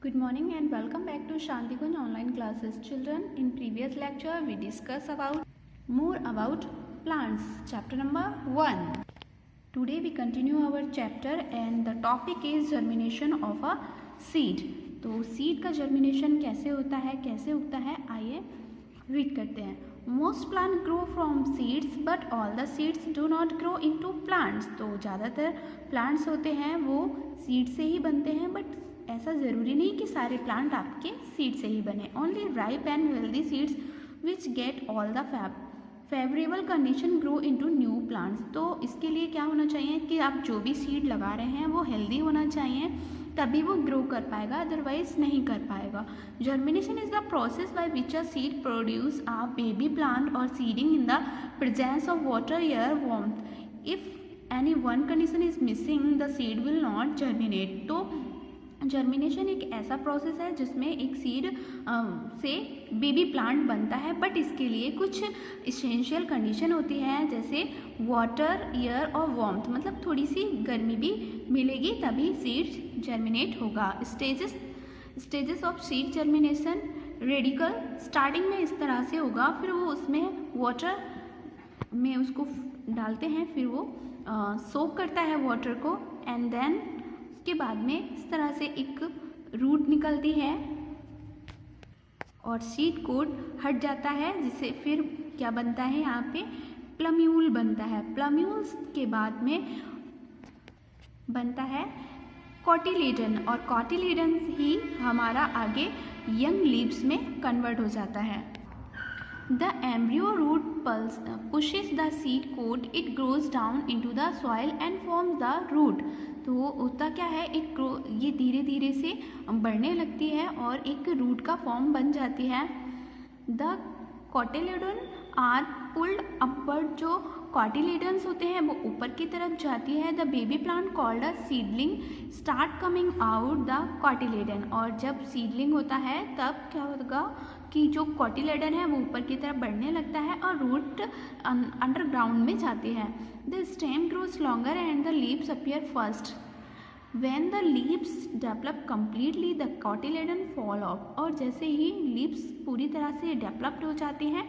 Good morning and welcome back to Shanti Kunj online classes. Children, in previous lecture we discussed more about plants. Chapter number 1. Today we continue our chapter and the topic is germination of a seed. तो seed का germination कैसे होता है, कैसे उगता है, आइए read करते हैं. Most plants grow from seeds but all the seeds do not grow into plants. तो ज़्यादातर plants होते हैं वो seed से ही बनते हैं, but ऐसा ज़रूरी नहीं कि सारे प्लांट आपके सीड से ही बने. Only ripe and healthy seeds which get all the favourable condition grow into new plants. तो इसके लिए क्या होना चाहिए कि आप जो भी सीड लगा रहे हैं वो हेल्दी होना चाहिए, तभी वो ग्रो कर पाएगा, अदरवाइज नहीं कर पाएगा. Germination is the process by which a seed produce a baby plant और seeding in the presence of water, air, warmth. If any one condition is missing the seed will not germinate. तो germination एक ऐसा process है जिसमें एक seed से baby plant बनता है, बट इसके लिए कुछ इसेंशियल कंडीशन होती है, जैसे वाटर, एयर और वार्मथ. मतलब थोड़ी सी गर्मी भी मिलेगी तभी सीड जर्मिनेट होगा. Stages of seed germination. Radical starting में इस तरह से होगा, फिर वो उसमें वाटर में उसको डालते हैं, फिर वो सोक करता है वाटर को, एंड देन के बाद में इस तरह से एक रूट निकलती है और सीड कोट हट जाता है, जिससे फिर क्या बनता है, यहाँ पे प्लम्यूल बनता है. प्लम्यूल्स के बाद में बनता है कॉटिलेडन, और कॉटिलेडन ही हमारा आगे यंग लीव्स में कन्वर्ट हो जाता है. The embryo root pushes the seed coat. It grows down into the soil and forms the root. तो होता क्या है, ये धीरे धीरे से बढ़ने लगती है और एक रूट का फॉर्म बन जाती है. The cotyledon are pulled upward. जो कॉटिलेडन्स होते हैं वो ऊपर की तरफ जाती है. The baby plant called a seedling start coming out the cotyledon. और जब सीडलिंग होता है तब क्या होगा कि जो कॉटिलेडन है वो ऊपर की तरफ बढ़ने लगता है और रूट अंडरग्राउंड में जाती है. The stem grows longer and the leaves appear first. When the leaves develop completely, the cotyledon fall off. और जैसे ही लीव्स पूरी तरह से डेवलप्ड हो जाती हैं,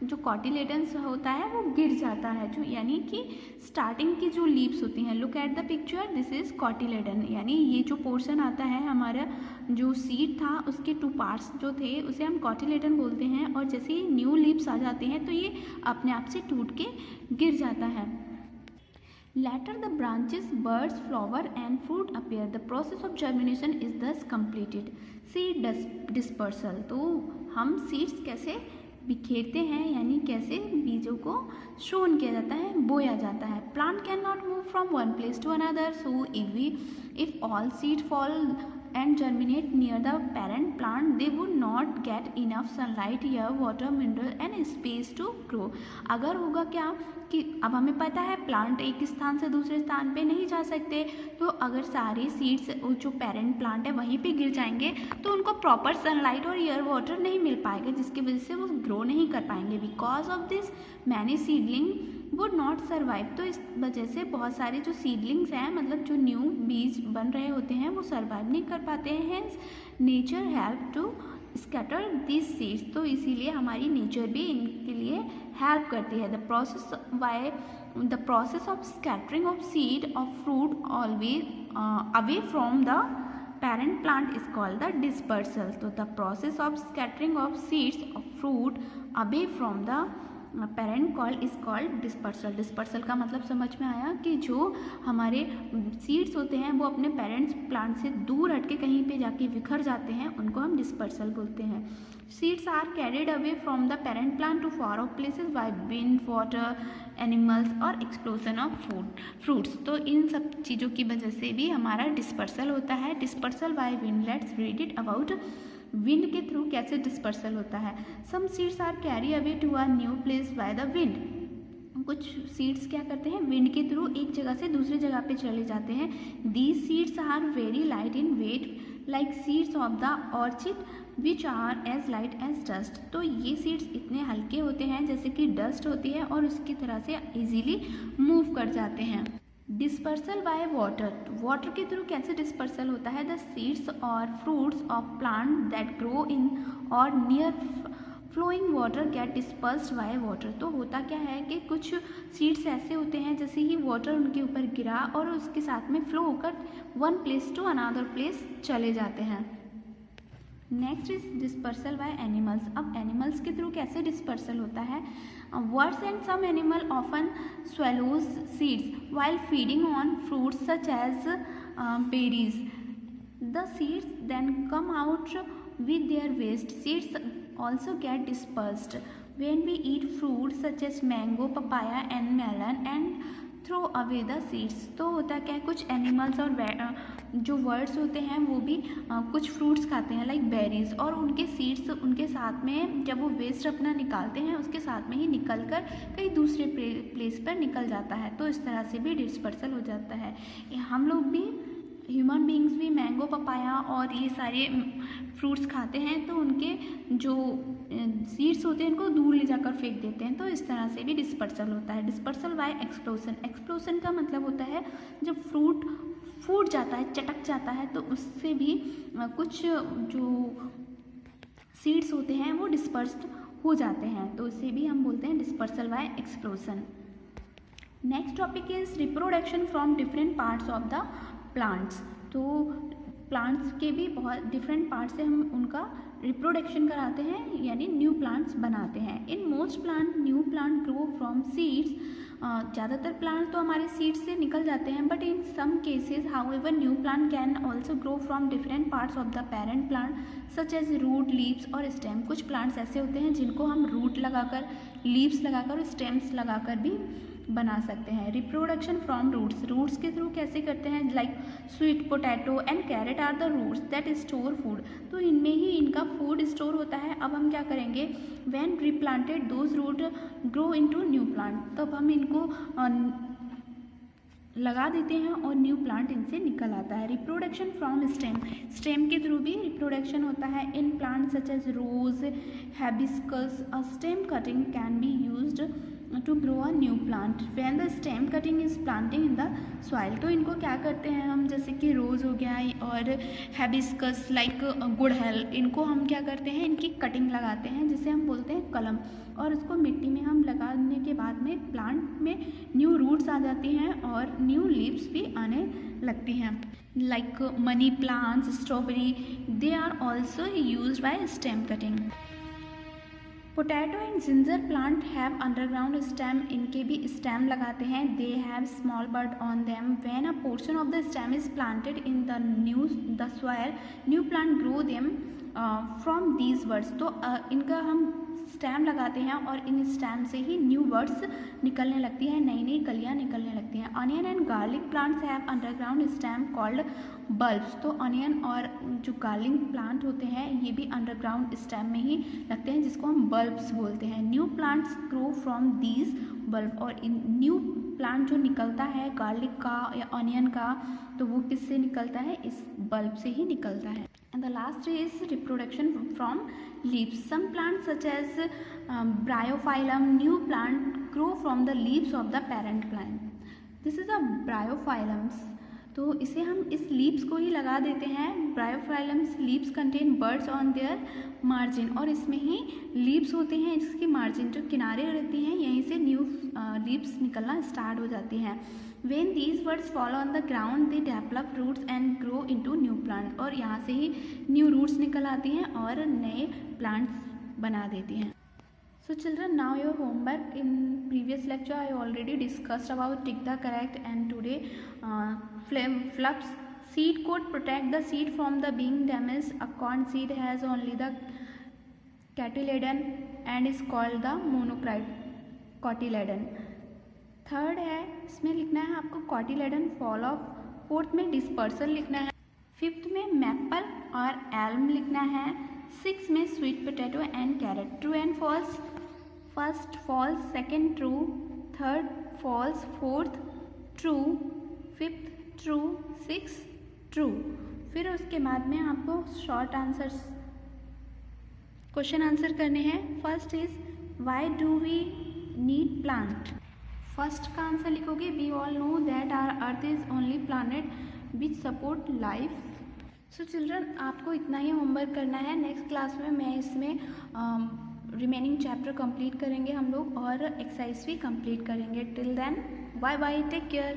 जो कॉटिलेडन्स होता है वो गिर जाता है. जो यानी कि स्टार्टिंग की जो लीव्स होती हैं, look at the picture, this is cotyledon. यानी ये जो पोर्शन आता है हमारा जो सीड था उसके 2 पार्ट्स जो थे उसे हम कॉटिलेडन बोलते हैं. और जैसे ही न्यू लीव्स आ जाते हैं तो ये अपने आप से टूट के गिर जाता है. Later the branches, buds, flower and fruit appear. The process of germination is thus completed. Seed dispersal. तो हम सीड्स कैसे बिखेरते हैं, यानी कैसे बीजों को सोन किया जाता है, बोया जाता है. Plant cannot move from one place to another. So if all seed fall and germinate near the parent plant, they would not get enough sunlight, air, water, mineral and space to grow. अगर होगा क्या कि अब हमें पता है plant एक स्थान से दूसरे स्थान पे नहीं जा सकते, तो अगर सारे सीड्स जो पेरेंट प्लांट है वहीं पे गिर जाएंगे तो उनको प्रॉपर सनलाइट और एयर वाटर नहीं मिल पाएगा, जिसकी वजह से वो ग्रो नहीं कर पाएंगे. Because of this many seedling would not survive. तो इस वजह से बहुत सारे जो सीडलिंग्स हैं, मतलब जो न्यू बीज बन रहे होते हैं, वो सर्वाइव नहीं कर पाते हैं. Hence nature help to scatter this seeds. तो इसीलिए हमारी नेचर भी इनके लिए हेल्प करती है. The process of scattering of seed of fruit always away from the parent plant is called the dispersal. So the process of scattering of seeds of fruit away from the parent call is called dispersal. dispersal का मतलब समझ में आया कि जो हमारे seeds होते हैं वो अपने पेरेंट्स प्लांट से दूर हट के कहीं पे जाके बिखर जाते हैं, उनको हम डिस्पर्सल बोलते हैं. Seeds are carried away from the parent plant to far off places by wind, water, animals और एक्सप्लोजन ऑफ फ्रूट्स. तो इन सब चीज़ों की वजह से भी हमारा डिस्पर्सल होता है. Dispersal by wind. Let's read it about wind के थ्रू कैसे डिस्पर्सल होता है. Some seeds are carry away to a new place by the wind. कुछ सीड्स क्या करते हैं, विंड के थ्रू एक जगह से दूसरी जगह पे चले जाते हैं. These seeds are very light in weight like seeds of the orchid which are as light as dust. तो ये सीड्स इतने हल्के होते हैं जैसे कि डस्ट होती है और उसकी तरह से इजीली मूव कर जाते हैं. डिस्पर्सल बाय वाटर, वाटर के थ्रू कैसे डिस्पर्सल होता है? द सीड्स और fruits of plant that grow in और near flowing water get dispersed by water. तो होता क्या है कि कुछ सीड्स ऐसे होते हैं जैसे ही वाटर उनके ऊपर गिरा और उसके साथ में फ्लो होकर one place to another place चले जाते हैं। Next is dispersal by animals. अब एनिमल्स के थ्रू कैसे डिस्पर्सल होता है? Birds and some animal often swallows seeds while feeding on fruits such as berries. The seeds then come out with their waste. Seeds also get dispersed when we eat fruits such as mango, papaya and melon and throw away the seeds. तो होता क्या है, कुछ animals और जो words होते हैं वो भी कुछ फ्रूट्स खाते हैं लाइक बेरीज, और उनके सीड्स उनके साथ में जब वो वेस्ट अपना निकालते हैं उसके साथ में ही निकल कर कहीं दूसरे प्लेस पर निकल जाता है। तो इस तरह से भी डिस्पर्सल हो जाता है। हम लोग भी, ह्यूमन बींग्स भी मैंगो, पपाया और ये सारे फ्रूट्स खाते हैं तो उनके जो सीड्स होते हैं उनको दूर ले जाकर फेंक देते हैं। तो इस तरह से भी डिस्पर्सल होता है। Dispersal by explosion. एक्सप्लोजन का मतलब होता है जब फ्रूट फूट जाता है, चटक जाता है, तो उससे भी कुछ जो सीड्स होते हैं वो डिस्पर्स्ड हो जाते हैं। तो इसे भी हम बोलते हैं dispersal by explosion. Next topic is reproduction from different parts of the plants. तो प्लांट्स के भी बहुत डिफरेंट पार्ट से हम उनका रिप्रोडक्शन कराते हैं, यानी न्यू प्लांट्स बनाते हैं। In most plant new plant grow from seeds. ज़्यादातर प्लांट तो हमारे सीड्स से निकल जाते हैं, but in some cases however new plant can also grow from different parts of the parent plant such as root, leaves और stem. कुछ प्लांट्स ऐसे होते हैं जिनको हम रूट लगाकर, लीव्स लगाकर, स्टेम्स लगाकर भी बना सकते हैं। Reproduction from roots. रूट्स के थ्रू कैसे करते हैं? Like sweet potato and carrot are the roots that store food. तो इनमें ही इनका फूड स्टोर होता है। अब हम क्या करेंगे? When replanted those root grow into new plant. तब हम इनको लगा देते हैं और न्यू प्लांट इनसे निकल आता है। Reproduction from stem. स्टेम के थ्रू भी रिप्रोडक्शन होता है। In plant such as rose, hibiscus, a stem cutting can be used to grow a new plant when the stem cutting is planting in the soil. तो इनको क्या करते हैं हम, जैसे कि रोज़ हो गया और हैबिस्कस लाइक गुड़हल, इनको हम क्या करते हैं, इनकी कटिंग लगाते हैं जिसे हम बोलते हैं कलम, और उसको मिट्टी में हम लगाने के बाद में प्लांट में न्यू रूट्स आ जाती हैं और न्यू लीव्स भी आने लगती हैं। Like money plants, strawberry, they are also used by stem cutting. Potato and ginger plant have underground stem. इनके भी स्टेम लगाते हैं। They have small bud on them. When a portion of the stem is planted in the soil new plant grow them from these buds. तो इनका हम stem लगाते हैं और इन स्टेम से ही न्यू वर्ड्स निकलने लगती हैं, नई नई कलियाँ निकलने लगती हैं। Onion and garlic plants have underground stem called bulbs. तो ऑनियन और जो गार्लिक प्लांट होते हैं ये भी अंडरग्राउंड स्टेम में ही लगते हैं जिसको हम बल्ब्स बोलते हैं। New plants grow from these bulb. और इन न्यू प्लांट जो निकलता है गार्लिक का या ऑनियन का, तो वो किससे निकलता है? इस बल्ब से ही निकलता है। And the last is reproduction from leaves. Some plants such as bryophyllum, new plant grow from the leaves of the parent plant. This is a bryophyllums. तो इसे हम इस लीव्स को ही लगा देते हैं। Bryophyllum's leaves contain buds on their margin. और इसमें ही लीव्स होते हैं, इसकी मार्जिन जो किनारे रहती हैं यहीं से न्यू लीव्स निकलना स्टार्ट हो जाती हैं। When these birds fall on the ground, they develop roots and grow into new plant. और यहाँ से ही न्यू रूट्स निकल आती हैं और नए प्लांट्स बना देती हैं। So children, now your homework. In previous lecture I already discussed about tick the correct, and today fluffs seed coat protect the seed from the being damaged. A corn seed has only the cotyledon and is called the monocotyledon. Third है, इसमें लिखना है आपको cotyledon fall of. Fourth में dispersal लिखना है। Fifth में maple और एल्म लिखना है। सिक्स में sweet potato and carrot. True and false. First false, second true, third false, fourth true, fifth true, six true. फिर उसके बाद में आपको शॉर्ट आंसर्स क्वेश्चन आंसर करने हैं। First is why do we need plant. First का answer लिखोगे we all know that our earth is only planet which support life. So children, आपको इतना ही होमवर्क करना है। नेक्स्ट क्लास में मैं इसमें रिमेनिंग चैप्टर कंप्लीट करेंगे हम लोग और एक्सरसाइज भी कंप्लीट करेंगे। Till then bye bye, take care.